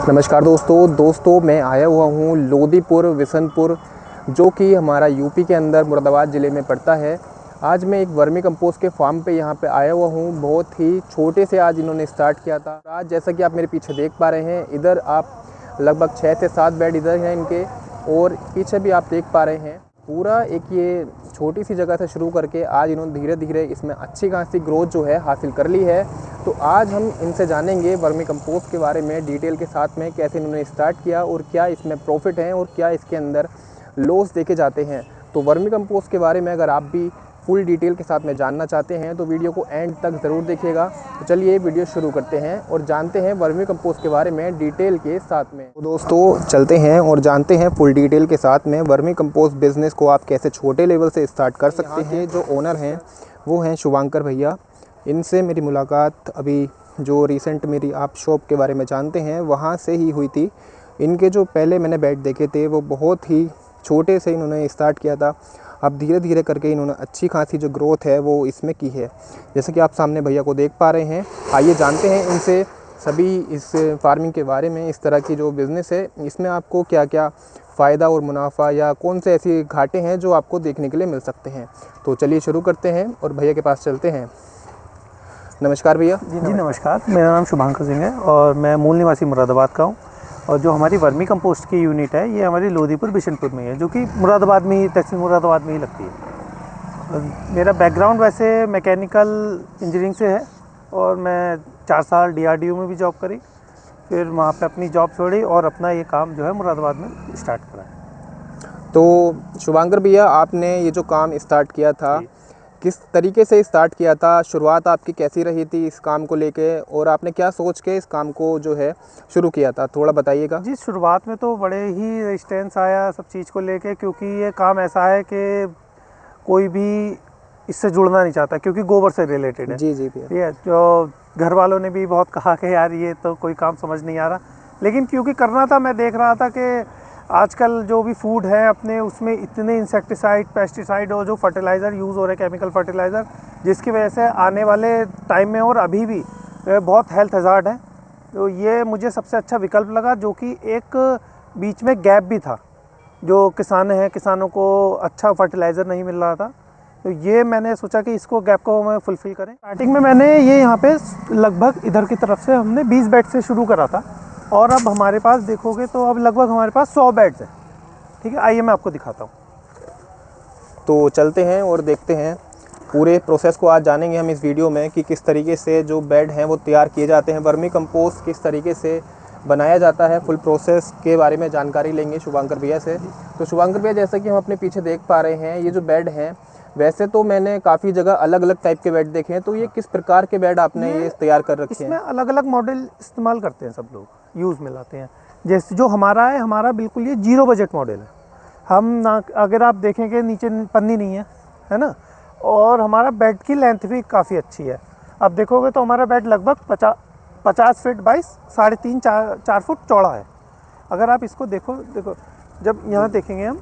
नमस्कार दोस्तों मैं आया हुआ हूँ लोदीपुर विशनपुर, जो कि हमारा यूपी के अंदर मुरादाबाद ज़िले में पड़ता है। आज मैं एक वर्मी कंपोस्ट के फार्म पे यहाँ पे आया हुआ हूँ। बहुत ही छोटे से आज इन्होंने स्टार्ट किया था। आज जैसा कि आप मेरे पीछे देख पा रहे हैं, इधर आप लगभग 6 से 7 बेड इधर हैं इनके, और पीछे भी आप देख पा रहे हैं। पूरा एक ये छोटी सी जगह से शुरू करके आज इन्होंने धीरे धीरे इसमें अच्छी खासी ग्रोथ जो है हासिल कर ली है। तो आज हम इनसे जानेंगे वर्मी कंपोस्ट के बारे में डिटेल के साथ में, कैसे इन्होंने स्टार्ट किया और क्या इसमें प्रॉफिट है और क्या इसके अंदर लॉस देखे जाते हैं। तो वर्मी कंपोस्ट के बारे में अगर आप भी फुल डिटेल के साथ में जानना चाहते हैं तो वीडियो को एंड तक ज़रूर देखिएगा। तो चलिए वीडियो शुरू करते हैं और जानते हैं वर्मी कंपोस्ट के बारे में डिटेल के साथ में। तो दोस्तों चलते हैं और जानते हैं फुल डिटेल के साथ में वर्मी कंपोस्ट बिज़नेस को आप कैसे छोटे लेवल से स्टार्ट कर सकते हैं। जो ओनर हैं वो हैं शुभांकर भैया। इनसे मेरी मुलाकात अभी जो रिसेंट मेरी आप शॉप के बारे में जानते हैं वहाँ से ही हुई थी। इनके जो पहले मैंने बेड देखे थे वो बहुत ही छोटे से इन्होंने स्टार्ट किया था। अब धीरे धीरे करके इन्होंने अच्छी खासी जो ग्रोथ है वो इसमें की है, जैसे कि आप सामने भैया को देख पा रहे हैं। आइए जानते हैं इनसे सभी इस फार्मिंग के बारे में। इस तरह की जो बिज़नेस है इसमें आपको क्या क्या फ़ायदा और मुनाफा या कौन से ऐसी घाटे हैं जो आपको देखने के लिए मिल सकते हैं। तो चलिए शुरू करते हैं और भैया के पास चलते हैं। नमस्कार भैया। जी नमस्कार, मेरा नाम शुभांकर सिंह है और मैं मूल निवासी मुरादाबाद का हूँ। और जो हमारी वर्मी कंपोस्ट की यूनिट है ये हमारी लोदीपुर बिशनपुर में है, जो कि मुरादाबाद में ही, दक्षिण मुरादाबाद में ही लगती है। मेरा बैकग्राउंड वैसे मैकेनिकल इंजीनियरिंग से है और मैं 4 साल DRDO में भी जॉब करी, फिर वहाँ पे अपनी जॉब छोड़ी और अपना ये काम जो है मुरादाबाद में स्टार्ट करा है। तो शुभांकर भैया, आपने ये जो काम स्टार्ट किया था किस तरीके से स्टार्ट किया था? शुरुआत आपकी कैसी रही थी इस काम को लेके, और आपने क्या सोच के इस काम को जो है शुरू किया था, थोड़ा बताइएगा। जी, शुरुआत में तो बड़े ही रेजिस्टेंस आया सब चीज़ को लेके, क्योंकि ये काम ऐसा है कि कोई भी इससे जुड़ना नहीं चाहता, क्योंकि गोबर से रिलेटेड है। जी भैया। ठीक है, जो घर वालों ने भी बहुत कहा कि यार ये तो कोई काम समझ नहीं आ रहा, लेकिन क्योंकि करना था, मैं देख रहा था कि आजकल जो भी फूड है अपने, उसमें इतने इंसेक्टिसाइड, पेस्टिसाइड और जो फर्टिलाइज़र यूज़ हो रहे हैं, केमिकल फर्टिलाइज़र, जिसकी वजह से आने वाले टाइम में और अभी भी बहुत हेल्थ हज़ार्ड है। तो ये मुझे सबसे अच्छा विकल्प लगा, जो कि एक बीच में गैप भी था, जो किसानों को अच्छा फर्टिलाइज़र नहीं मिल रहा था। तो ये मैंने सोचा कि इसको गैप को हमें फुलफ़िल करें। स्टार्टिंग में मैंने ये यहाँ पे लगभग इधर की तरफ से हमने 20 बेड से शुरू करा था, और अब हमारे पास देखोगे तो अब लगभग हमारे पास 100 बेड्स हैं। ठीक है, आइए मैं आपको दिखाता हूँ। तो चलते हैं और देखते हैं पूरे प्रोसेस को। आज जानेंगे हम इस वीडियो में कि किस तरीके से जो बेड हैं वो तैयार किए जाते हैं, वर्मी कंपोस्ट किस तरीके से बनाया जाता है। फुल प्रोसेस के बारे में जानकारी लेंगे शुभांकर भैया से। तो शुभांकर भैया, जैसा कि हम अपने पीछे देख पा रहे हैं, ये जो बेड हैं, वैसे तो मैंने काफ़ी जगह अलग अलग टाइप के बेड देखे हैं, तो ये किस प्रकार के बेड आपने ये तैयार कर रखे हैं? इसमें अलग अलग मॉडल इस्तेमाल करते हैं सब लोग, यूज़ में लाते हैं। जैसे जो हमारा है, हमारा बिल्कुल ये 0 बजट मॉडल है। हम ना, अगर आप देखेंगे नीचे पन्नी नहीं है ना, और हमारा बेड की लेंथ भी काफ़ी अच्छी है। अब देखोगे तो हमारा बेड लगभग 50 फीट बाई 3.5-4 फुट चौड़ा है। अगर आप इसको देखो जब यहाँ देखेंगे हम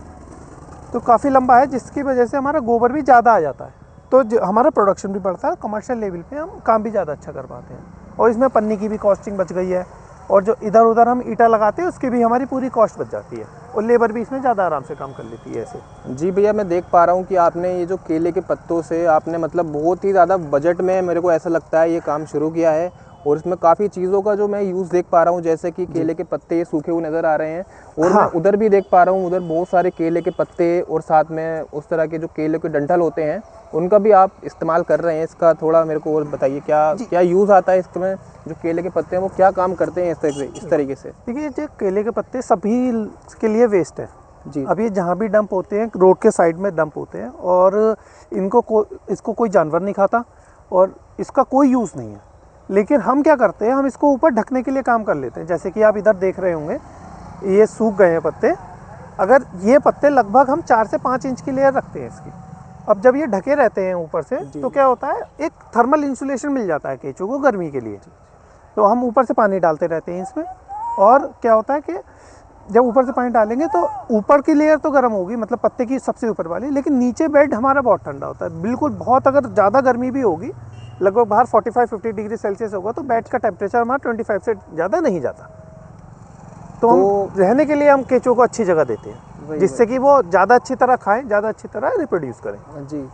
तो काफ़ी लंबा है, जिसकी वजह से हमारा गोबर भी ज़्यादा आ जाता है, तो हमारा प्रोडक्शन भी बढ़ता है, कमर्शियल लेवल पे हम काम भी ज़्यादा अच्छा कर पाते हैं। और इसमें पन्नी की भी कॉस्टिंग बच गई है, और जो इधर उधर हम ईंटा लगाते हैं उसकी भी हमारी पूरी कॉस्ट बच जाती है, और लेबर भी इसमें ज़्यादा आराम से काम कर लेती है ऐसे। जी भैया, मैं देख पा रहा हूँ कि आपने ये जो केले के पत्तों से आपने मतलब बहुत ही ज़्यादा बजट में, मेरे को ऐसा लगता है, ये काम शुरू किया है। और इसमें काफ़ी चीज़ों का जो मैं यूज़ देख पा रहा हूँ, जैसे कि केले के पत्ते ये सूखे हुए नज़र आ रहे हैं, और मैं उधर भी देख पा रहा हूँ, उधर बहुत सारे केले के पत्ते और साथ में उस तरह के जो केले के डंठल होते हैं उनका भी आप इस्तेमाल कर रहे हैं। इसका थोड़ा मेरे को और बताइए, क्या यूज़ आता है इसमें? जो केले के पत्ते हैं वो क्या काम करते हैं इस तरीके से? देखिए, जो केले के पत्ते सभी के लिए वेस्ट है जी। अब ये जहाँ भी डंप होते हैं, रोड के साइड में डंप होते हैं, और इसको कोई जानवर नहीं खाता और इसका कोई यूज़ नहीं है। लेकिन हम क्या करते हैं, हम इसको ऊपर ढकने के लिए काम कर लेते हैं। जैसे कि आप इधर देख रहे होंगे, ये सूख गए हैं पत्ते। अगर ये पत्ते लगभग हम 4 से 5 इंच की लेयर रखते हैं इसकी। अब जब ये ढके रहते हैं ऊपर से, तो क्या होता है, एक थर्मल इंसुलेशन मिल जाता है केंचुओं को गर्मी के लिए। तो हम ऊपर से पानी डालते रहते हैं इसमें, और क्या होता है कि जब ऊपर से पानी डालेंगे तो ऊपर की लेयर तो गर्म होगी, मतलब पत्ते की सबसे ऊपर वाली, लेकिन नीचे बेड हमारा बहुत ठंडा होता है। बिल्कुल बहुत, अगर ज़्यादा गर्मी भी होगी, लगभग बाहर 45-50 डिग्री सेल्सियस होगा, तो बेड का टेम्परेचर हमारा 25 से ज़्यादा नहीं जाता। तो हम रहने के लिए हम केंचुओं को अच्छी जगह देते हैं, जिससे कि वो ज़्यादा अच्छी तरह खाएं, ज़्यादा अच्छी तरह रिप्रोड्यूस करें। जी।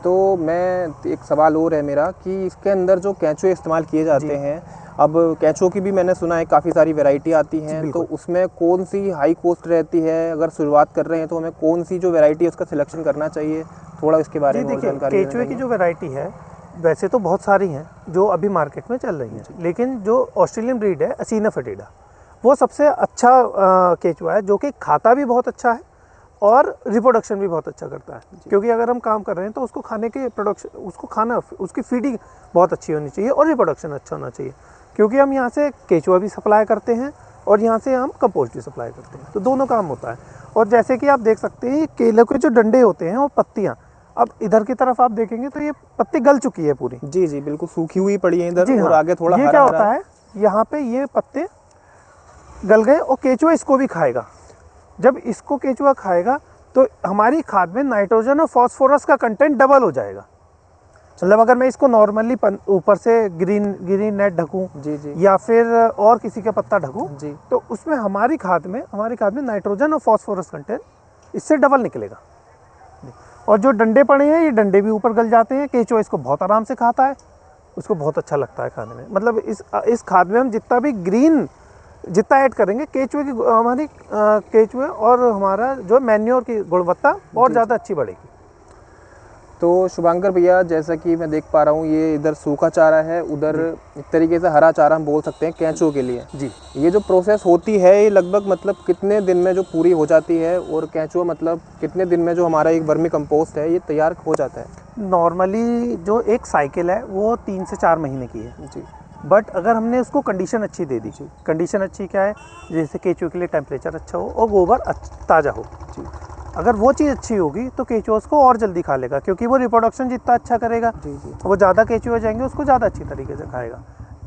तो मैं एक सवाल और है मेरा कि इसके अंदर जो केंचुए इस्तेमाल किए जाते हैं, अब केंचुओं की भी मैंने सुना है काफ़ी सारी वैरायटी आती हैं, तो उसमें कौन सी हाई कॉस्ट रहती है? अगर शुरुआत कर रहे हैं तो हमें कौन सी जो वैरायटी है उसका सिलेक्शन करना चाहिए? थोड़ा इसके बारे में और जानकारी केंचुए की जो वैरायटी है वैसे तो बहुत सारी हैं जो अभी मार्केट में चल रही हैं, लेकिन जो ऑस्ट्रेलियन ब्रीड है असीना फेटिडा, वो सबसे अच्छा केंचुआ है, जो कि खाता भी बहुत अच्छा है और रिप्रोडक्शन भी बहुत अच्छा करता है। क्योंकि अगर हम काम कर रहे हैं तो उसको खाने के प्रोडक्शन, उसको खाना, उसकी फीडिंग बहुत अच्छी होनी चाहिए और रिप्रोडक्शन अच्छा होना चाहिए। क्योंकि हम यहाँ से केंचुआ भी सप्लाई करते हैं और यहाँ से हम कंपोस्ट भी सप्लाई करते हैं, तो दोनों काम होता है। और जैसे कि आप देख सकते हैं, केले के जो डंडे होते हैं और पत्तियाँ, अब इधर की तरफ आप देखेंगे तो ये पत्ती गल चुकी है पूरी। जी जी, बिल्कुल सूखी हुई पड़ी है इधर। और हाँ, आगे थोड़ा ये क्या होता है, यहाँ पे ये पत्ते गल गए और केंचुआ इसको भी खाएगा। जब इसको केंचुआ खाएगा तो हमारी खाद में नाइट्रोजन और फास्फोरस का कंटेंट डबल हो जाएगा। मतलब अगर मैं इसको नॉर्मली ऊपर से ग्रीन नेट ढकूं जी जी, या फिर और किसी का पत्ता ढकूं, जी, तो उसमें हमारी खाद में नाइट्रोजन और फास्फोरस कंटेंट इससे डबल निकलेगा। और जो डंडे पड़े हैं, ये डंडे भी ऊपर गल जाते हैं। केंचुआ इसको बहुत आराम से खाता है, उसको बहुत अच्छा लगता है खाने में। मतलब इस खाद में हम जितना भी ग्रीन जितना ऐड करेंगे, केंचुए की हमारी केंचुए और हमारा जो मैन्योर की गुणवत्ता और ज़्यादा अच्छी बढ़ेगी। तो शुभांकर भैया, जैसा कि मैं देख पा रहा हूँ, ये इधर सूखा चारा है, उधर एक तरीके से हरा चारा हम बोल सकते हैं केंचुओं के लिए। जी, ये जो प्रोसेस होती है ये लगभग मतलब कितने दिन में जो पूरी हो जाती है, और केंचुआ मतलब कितने दिन में जो हमारा एक वर्मी कंपोस्ट है ये तैयार हो जाता है? नॉर्मली जो एक साइकिल है वो 3 से 4 महीने की है जी। बट अगर हमने उसको कंडीशन अच्छी दे दी, कंडीशन अच्छी क्या है, जैसे केंचुए के लिए टेम्परेचर अच्छा हो और गोबर ताज़ा हो जी, अगर वो चीज़ अच्छी होगी तो केंचुआ उसको और जल्दी खा लेगा, क्योंकि वो रिप्रोडक्शन जितना अच्छा करेगा जी जी, वो ज़्यादा केंचुए हो जाएंगे, उसको ज़्यादा अच्छी तरीके से खाएगा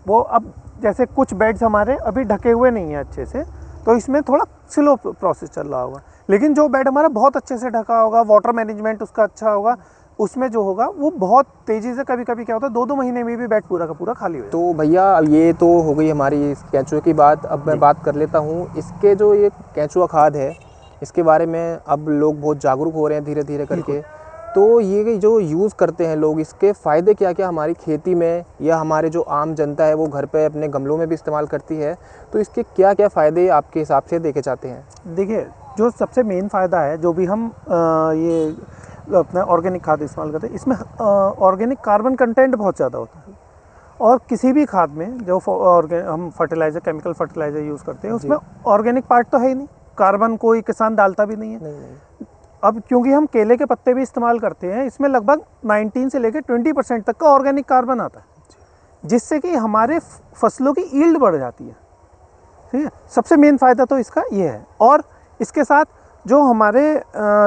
वो। अब जैसे कुछ बेड्स हमारे अभी ढके हुए नहीं हैं अच्छे से, तो इसमें थोड़ा स्लो प्रोसेस चल रहा होगा। लेकिन जो बेड हमारा बहुत अच्छे से ढका होगा, वाटर मैनेजमेंट उसका अच्छा होगा, उसमें जो होगा वो बहुत तेज़ी से, कभी कभी क्या होता है 2-2 महीने में भी बेड पूरा का पूरा खाली हो जाता है। तो भैया अब ये तो हो गई हमारी इस केंचुए की बात। अब मैं बात कर लेता हूँ इसके जो ये केंचुआ खाद है, इसके बारे में अब लोग बहुत जागरूक हो रहे हैं धीरे धीरे करके। तो ये जो यूज़ करते हैं लोग, इसके फ़ायदे क्या क्या हमारी खेती में, या हमारे जो आम जनता है वो घर पे अपने गमलों में भी इस्तेमाल करती है, तो इसके क्या क्या फ़ायदे आपके हिसाब से देखे जाते हैं? देखिए, जो सबसे मेन फ़ायदा है, जो भी हम ये अपना ऑर्गेनिक खाद इस्तेमाल करते हैं, इसमें ऑर्गेनिक कार्बन कंटेंट बहुत ज़्यादा होता है। और किसी भी खाद में जो हम फर्टिलाइज़र, केमिकल फर्टिलाइज़र यूज़ करते हैं, उसमें ऑर्गेनिक पार्ट तो है ही नहीं, कार्बन कोई किसान डालता भी नहीं है। नहीं। अब क्योंकि हम केले के पत्ते भी इस्तेमाल करते हैं, इसमें लगभग 19 से लेकर 20% तक का ऑर्गेनिक कार्बन आता है, जिससे कि हमारे फसलों की ईल्ड बढ़ जाती है। ठीक है, सबसे मेन फ़ायदा तो इसका ये है। और इसके साथ जो हमारे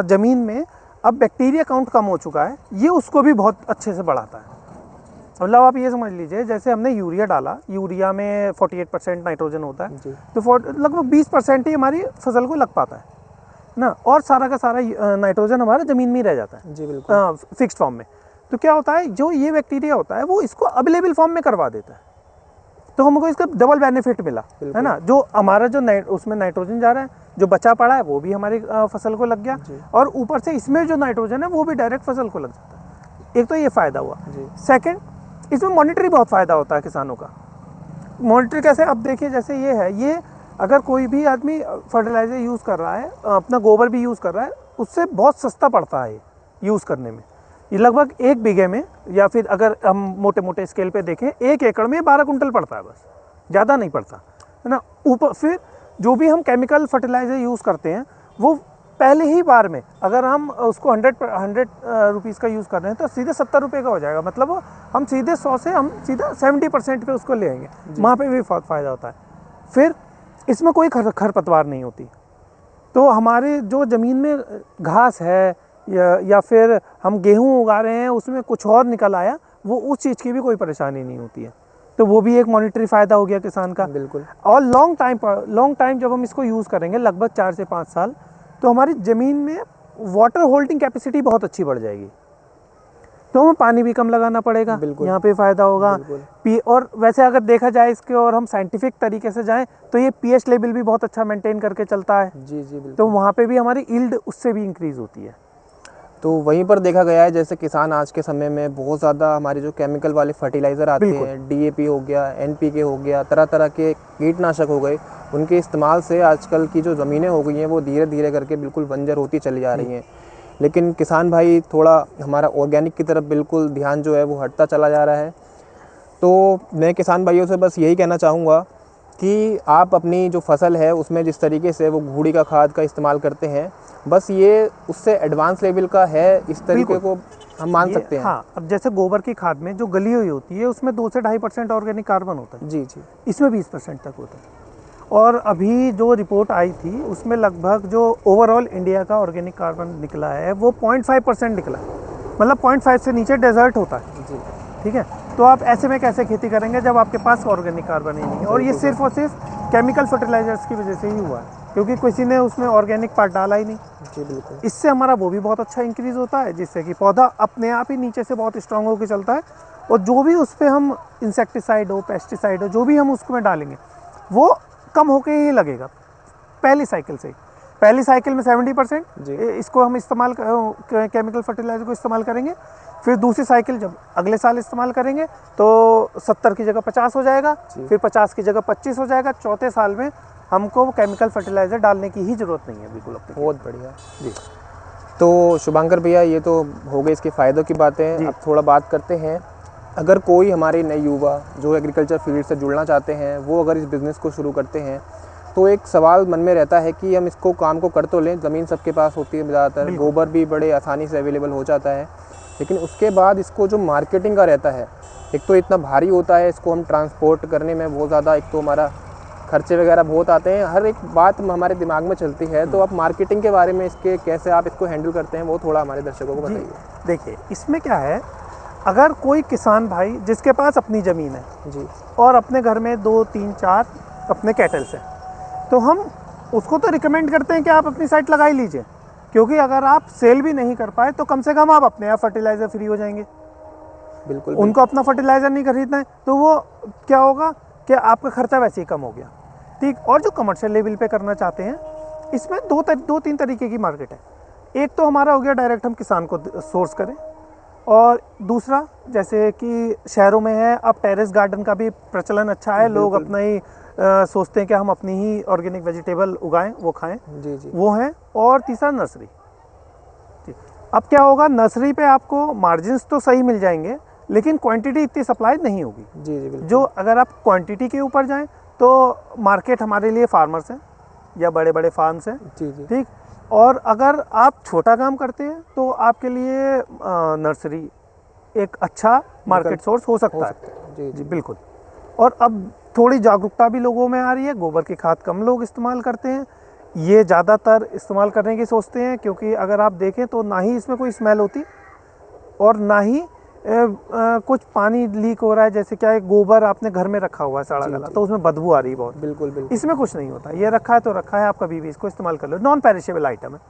ज़मीन में अब बैक्टीरिया काउंट कम हो चुका है, ये उसको भी बहुत अच्छे से बढ़ाता है। मतलब आप ये समझ लीजिए, जैसे हमने यूरिया डाला, यूरिया में 48% नाइट्रोजन होता है, तो लगभग 20% ही हमारी फसल को लग पाता है ना, और सारा का सारा नाइट्रोजन हमारा ज़मीन में ही रह जाता है। जी बिल्कुल, फिक्स्ड फॉर्म में। तो क्या होता है, जो ये बैक्टीरिया होता है वो इसको अवेलेबल फॉर्म में करवा देता है, तो हमको इसका डबल बेनिफिट मिला, है ना। जो हमारा जो उसमें नाइट्रोजन जा रहा है, जो बचा पड़ा है वो भी हमारी फसल को लग गया, और ऊपर से इसमें जो नाइट्रोजन है वो भी डायरेक्ट फसल को लग जाता है। एक तो ये फ़ायदा हुआ। सेकंड, इसमें मॉनिटरी बहुत फ़ायदा होता है किसानों का। मॉनिटरी कैसे, अब देखिए जैसे ये है, ये अगर कोई भी आदमी फर्टिलाइज़र यूज़ कर रहा है, अपना गोबर भी यूज़ कर रहा है, उससे बहुत सस्ता पड़ता है यूज़ करने में। ये लगभग 1 बीघे में, या फिर अगर हम मोटे मोटे स्केल पे देखें, 1 एकड़ में 12 कुंटल पड़ता है, बस, ज़्यादा नहीं पड़ता, है ना। ऊपर फिर जो भी हम केमिकल फर्टिलाइज़र यूज़ करते हैं, वो पहले ही बार में अगर हम उसको 100 रुपीज़ का यूज़ कर रहे हैं तो सीधे 70 रुपये का हो जाएगा। मतलब हम सीधे 100 से हम सीधा 70% पे उसको ले आएंगे, वहाँ पे भी बहुत फ़ायदा होता है। फिर इसमें कोई खरपतवार नहीं होती, तो हमारे जो ज़मीन में घास है या फिर हम गेहूँ उगा रहे हैं उसमें कुछ और निकल आया, वो उस चीज़ की भी कोई परेशानी नहीं होती है। तो वो भी एक मॉनिटरी फ़ायदा हो गया किसान का। बिल्कुल। और लॉन्ग टाइम जब हम इसको यूज़ करेंगे, लगभग 4 से 5 साल, तो हमारी ज़मीन में वाटर होल्डिंग कैपेसिटी बहुत अच्छी बढ़ जाएगी। तो हमें पानी भी कम लगाना पड़ेगा, बिल्कुल। यहाँ पे फ़ायदा होगा। और वैसे अगर देखा जाए इसके और हम साइंटिफिक तरीके से जाएं तो ये पीएच लेवल भी बहुत अच्छा मेंटेन करके चलता है। जी जी बिल्कुल। तो वहाँ पे भी हमारी यील्ड उससे भी इंक्रीज़ होती है। तो वहीं पर देखा गया है जैसे किसान आज के समय में बहुत ज़्यादा हमारे जो केमिकल वाले फर्टिलाइज़र आते हैं, डीएपी हो गया, एनपीके हो गया, तरह तरह के कीटनाशक हो गए, उनके इस्तेमाल से आजकल की जो ज़मीनें हो गई हैं वो धीरे धीरे करके बिल्कुल बंजर होती चली जा रही हैं। लेकिन किसान भाई थोड़ा हमारा ऑर्गेनिक की तरफ बिल्कुल ध्यान जो है वो हटता चला जा रहा है। तो मैं किसान भाइयों से बस यही कहना चाहूँगा कि आप अपनी जो फसल है उसमें जिस तरीके से वो घूड़ी का खाद का इस्तेमाल करते हैं, बस ये उससे एडवांस लेवल का है, इस तरीके को हम मान सकते हैं। हाँ, अब जैसे गोबर की खाद में जो गली हुई होती है उसमें 2 से 2.5% ऑर्गेनिक कार्बन होता है। जी जी। इसमें 20% तक होता है। और अभी जो रिपोर्ट आई थी उसमें लगभग जो ओवरऑल इंडिया का ऑर्गेनिक कार्बन निकला है वो 0.5% निकला है। मतलब 0.5 से नीचे डेजर्ट होता है जी। ठीक है। तो आप ऐसे में कैसे खेती करेंगे जब आपके पास ऑर्गेनिक कार्बन ही नहीं है। और ये सिर्फ और सिर्फ केमिकल फर्टिलाइजर्स की वजह से ही हुआ है, क्योंकि किसी ने उसमें ऑर्गेनिक पार्ट डाला ही नहीं। जी बिल्कुल। इससे हमारा वो भी बहुत अच्छा इंक्रीज़ होता है, जिससे कि पौधा अपने आप ही नीचे से बहुत स्ट्रांग होकर चलता है। और जो भी उस पर हम इंसेक्टिसाइड हो, पेस्टिसाइड हो, जो भी हम उसमें डालेंगे वो कम होके ही लगेगा पहली साइकिल से। पहली साइकिल में 70% इसको हम इस्तेमाल केमिकल फर्टिलाइजर को इस्तेमाल करेंगे। फिर दूसरी साइकिल जब अगले साल इस्तेमाल करेंगे तो 70 की जगह 50 हो जाएगा, फिर 50 की जगह 25 हो जाएगा। चौथे साल में हमको केमिकल फर्टिलाइजर डालने की ही ज़रूरत नहीं है बिल्कुल अपने। बहुत बढ़िया जी। तो शुभंकर भैया ये तो हो गई इसके फ़ायदों की बातें। अब थोड़ा बात करते हैं, अगर कोई हमारे नए युवा जो एग्रीकल्चर फील्ड से जुड़ना चाहते हैं वो अगर इस बिज़नेस को शुरू करते हैं तो एक सवाल मन में रहता है कि हम इसको काम को कर तो लें, ज़मीन सबके पास होती है ज़्यादातर, गोबर भी बड़े आसानी से अवेलेबल हो जाता है, लेकिन उसके बाद इसको जो मार्केटिंग का रहता है, एक तो इतना भारी होता है, इसको हम ट्रांसपोर्ट करने में बहुत ज़्यादा, एक तो हमारा खर्चे वगैरह बहुत आते हैं, हर एक बात हमारे दिमाग में चलती है। तो आप मार्केटिंग के बारे में इसके कैसे आप इसको हैंडल करते हैं वो थोड़ा हमारे दर्शकों को बताइए। देखिए इसमें क्या है, अगर कोई किसान भाई जिसके पास अपनी ज़मीन है जी और अपने घर में 2, 3, 4 अपने कैटल्स हैं, तो हम उसको तो रिकमेंड करते हैं कि आप अपनी साइट लगा ही लीजिए, क्योंकि अगर आप सेल भी नहीं कर पाए तो कम से कम आप अपने यहाँ फर्टिलाइज़र फ्री हो जाएंगे। बिल्कुल। उनको अपना फर्टिलाइज़र नहीं खरीदना है तो वो क्या होगा कि आपका खर्चा वैसे ही कम हो गया। ठीक। और जो कमर्शियल लेवल पे करना चाहते हैं, इसमें 2-3 तरीके की मार्केट है। एक तो हमारा हो गया डायरेक्ट हम किसान को सोर्स करें, और दूसरा जैसे कि शहरों में है अब टेरेस गार्डन का भी प्रचलन अच्छा है, लोग अपना ही सोचते हैं कि हम अपनी ही ऑर्गेनिक वेजिटेबल उगाएं वो खाएं। जी जी। वो है। और तीसरा नर्सरी। ठीक। अब क्या होगा, नर्सरी पे आपको मार्जिन्स तो सही मिल जाएंगे लेकिन क्वांटिटी इतनी सप्लाई नहीं होगी। जी जी बिल्कुल। जो अगर आप क्वांटिटी के ऊपर जाएं तो मार्केट हमारे लिए फार्मर्स हैं या बड़े बड़े फार्म्स हैं। जी जी। ठीक। और अगर आप छोटा काम करते हैं तो आपके लिए नर्सरी एक अच्छा मार्केट सोर्स हो सकता है। जी जी बिल्कुल। और अब थोड़ी जागरूकता भी लोगों में आ रही है, गोबर की खाद कम लोग इस्तेमाल करते हैं, ये ज़्यादातर इस्तेमाल करने की सोचते हैं, क्योंकि अगर आप देखें तो ना ही इसमें कोई स्मेल होती और ना ही कुछ पानी लीक हो रहा है। जैसे क्या है, गोबर आपने घर में रखा हुआ है सड़ा गला तो उसमें बदबू आ रही है बहुत। बिल्कुल बिल्कुल। इसमें कुछ नहीं होता, ये रखा है तो रखा है, आप कभी भी इसको इस्तेमाल कर लो, नॉन पेरिशेबल आइटम है,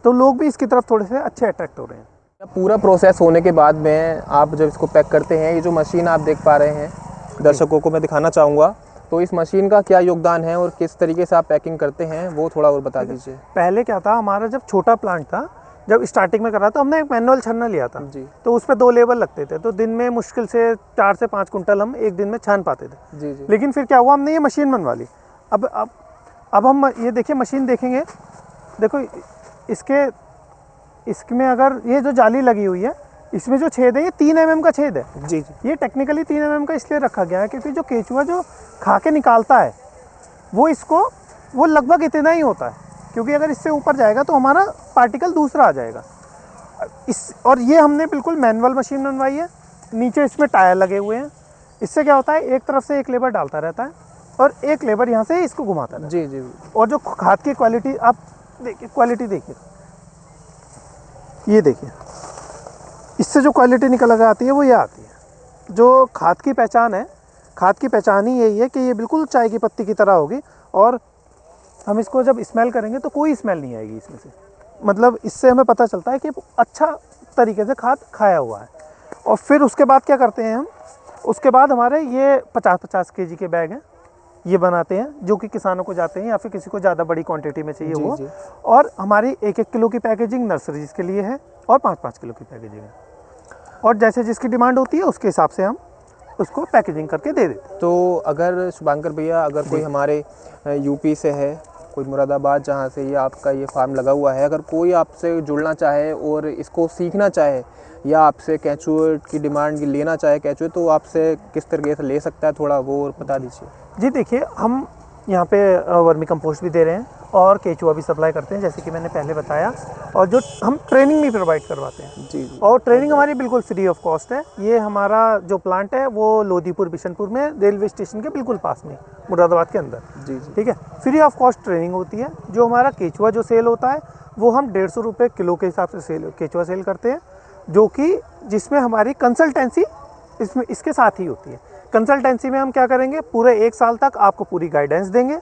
तो लोग भी इसकी तरफ थोड़े से अच्छे अट्रैक्ट हो रहे हैं। पूरा प्रोसेस होने के बाद में आप जब इसको पैक करते हैं, ये जो मशीन आप देख पा रहे हैं, दर्शकों को मैं दिखाना चाहूँगा, तो इस मशीन का क्या योगदान है और किस तरीके से आप पैकिंग करते हैं वो थोड़ा और बता दीजिए। पहले क्या था, हमारा जब छोटा प्लांट था, जब स्टार्टिंग में करा तो हमने एक मैनुअल छन्ना लिया था जी। तो उस पर 2 लेवल लगते थे, तो दिन में मुश्किल से 4 से 5 कुंटल हम एक दिन में छान पाते थे। जी जी। लेकिन फिर क्या हुआ, हमने ये मशीन बनवा ली। अब हम ये देखिए मशीन देखेंगे, देखो इसमें अगर ये जो जाली लगी हुई है, इसमें जो छेद है ये 3 mm का छेद है। जी जी। ये टेक्निकली 3 mm का इसलिए रखा गया है क्योंकि जो केचुआ जो खा के निकालता है वो लगभग इतना ही होता है, क्योंकि अगर इससे ऊपर जाएगा तो हमारा पार्टिकल दूसरा आ जाएगा। और ये हमने बिल्कुल मैनुअल मशीन बनवाई है, नीचे इसमें टायर लगे हुए हैं। इससे क्या होता है, एक तरफ से एक लेबर डालता रहता है और एक लेबर यहाँ से इसको घुमाता रहता है। जी जी। और जो खाद की क्वालिटी आप देखिए, क्वालिटी देखिए, ये देखिए, इससे जो क्वालिटी निकल कर आती है वो ये आती है। जो खाद की पहचान है, खाद की पहचान ही यही है कि ये बिल्कुल चाय की पत्ती की तरह होगी, और हम इसको जब स्मेल करेंगे तो कोई स्मेल नहीं आएगी इसमें से। मतलब इससे हमें पता चलता है कि अच्छा तरीके से खाद खाया हुआ है। और फिर उसके बाद क्या करते हैं हम, उसके बाद हमारे ये 50-50 केजी के बैग हैं, ये बनाते हैं जो कि किसानों को जाते हैं या फिर किसी को ज़्यादा बड़ी क्वांटिटी में चाहिए वो। और हमारी 1-1 किलो की पैकेजिंग नर्सरीज के लिए है और 5-5 किलो की पैकेजिंग है, और जैसे जिसकी डिमांड होती है उसके हिसाब से हम उसको पैकेजिंग करके दे देते हैं। तो अगर शुभांकर भैया, अगर कोई हमारे यूपी से है, कोई मुरादाबाद जहाँ से ये आपका ये फार्म लगा हुआ है, अगर कोई आपसे जुड़ना चाहे और इसको सीखना चाहे या आपसे केंचुए की डिमांड लेना चाहे केंचुए, तो आपसे किस तरीके से ले सकता है, थोड़ा वो और बता दीजिए। जी देखिए, हम यहाँ पे वर्मी कंपोस्ट भी दे रहे हैं और केचुआ भी सप्लाई करते हैं जैसे कि मैंने पहले बताया, और जो हम ट्रेनिंग भी प्रोवाइड करवाते हैं। जी। और ट्रेनिंग हमारी बिल्कुल फ्री ऑफ कॉस्ट है। ये हमारा जो प्लांट है वो लोधीपुर बिशनपुर में रेलवे स्टेशन के बिल्कुल पास में, मुरादाबाद के अंदर। जी। ठीक है, फ्री ऑफ कॉस्ट ट्रेनिंग होती है। जो हमारा केचुआ जो सेल होता है वो हम 150 रुपये किलो के हिसाब से केचुआ सेल करते हैं, जो कि जिसमें हमारी कंसल्टेंसी इसके साथ ही होती है। कंसल्टेंसी में हम क्या करेंगे, पूरे 1 साल तक आपको पूरी गाइडेंस देंगे।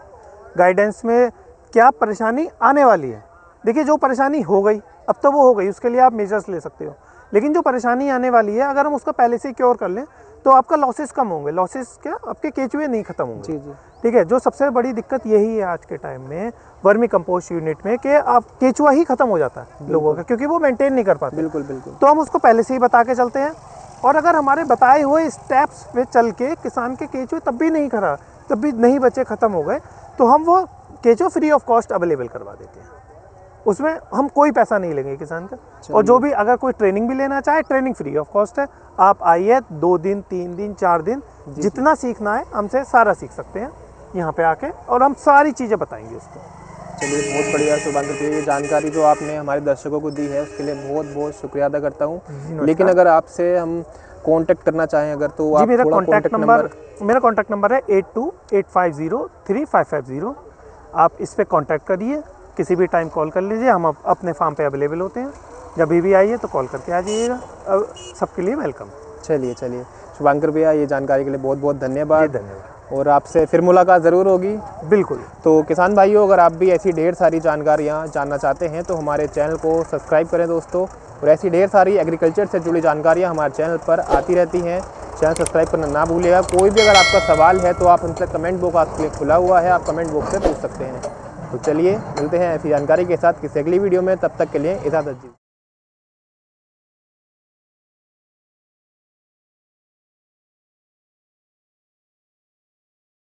गाइडेंस में क्या परेशानी आने वाली है, देखिए जो परेशानी हो गई अब तो वो हो गई, उसके लिए आप मेजर्स ले सकते हो, लेकिन जो परेशानी आने वाली है अगर हम उसको पहले से क्योर कर लें तो आपका लॉसेस कम होंगे। लॉसेस क्या, आपके केचुए नहीं खत्म होंगे। जी। ठीक है, जो सबसे बड़ी दिक्कत यही है आज के टाइम में वर्मी कंपोस्ट यूनिट में कि आप केचुआ ही खत्म हो जाता है लोगों का, क्योंकि वो मेंटेन नहीं कर पाते। बिल्कुल। तो हम उसको पहले से ही बता के चलते हैं, और अगर हमारे बताए हुए स्टेप्स पे चल के किसान के केचुए तब भी नहीं बचे, ख़त्म हो गए, तो हम वो केचुआ फ्री ऑफ कॉस्ट अवेलेबल करवा देते हैं। उसमें हम कोई पैसा नहीं लेंगे किसान का। और जो भी अगर कोई ट्रेनिंग भी लेना चाहे, ट्रेनिंग फ्री ऑफ कॉस्ट है। आप आइए, 2 दिन 3 दिन 4 दिन जितना सीखना है हमसे सारा सीख सकते हैं यहाँ पे आके, और हम सारी चीज़ें बताएंगे उसको। चलिए, बहुत बढ़िया शुभांकर भैया, ये जानकारी जो आपने हमारे दर्शकों को दी है उसके लिए बहुत बहुत शुक्रिया अदा करता हूँ। लेकिन अगर आपसे हम कांटेक्ट करना चाहें अगर, तो आप मेरा थोड़ा कॉन्टैक्ट नंबर है 8285035550। आप इस पे कांटेक्ट करिए, किसी भी टाइम कॉल कर लीजिए, हम अपने फार्म पे अवेलेबल होते हैं। जब भी आइए तो कॉल करके आ जाइएगा, सबके लिए वेलकम। चलिए शुभांकर भैया, ये जानकारी के लिए बहुत बहुत धन्यवाद। धन्यवाद, और आपसे फिर मुलाकात ज़रूर होगी। बिल्कुल। तो किसान भाइयों, अगर आप भी ऐसी ढेर सारी जानकारियाँ जानना चाहते हैं तो हमारे चैनल को सब्सक्राइब करें दोस्तों, और ऐसी ढेर सारी एग्रीकल्चर से जुड़ी जानकारियाँ हमारे चैनल पर आती रहती हैं। चैनल सब्सक्राइब करना ना भूलिएगा। कोई भी अगर आपका सवाल है तो आप हमसे कमेंट बॉक्स आपके लिए खुला हुआ है, आप कमेंट बॉक्स से पूछ सकते हैं। तो चलिए, मिलते हैं ऐसी जानकारी के साथ किसी अगली वीडियो में, तब तक के लिए इजाज़त दीजिए।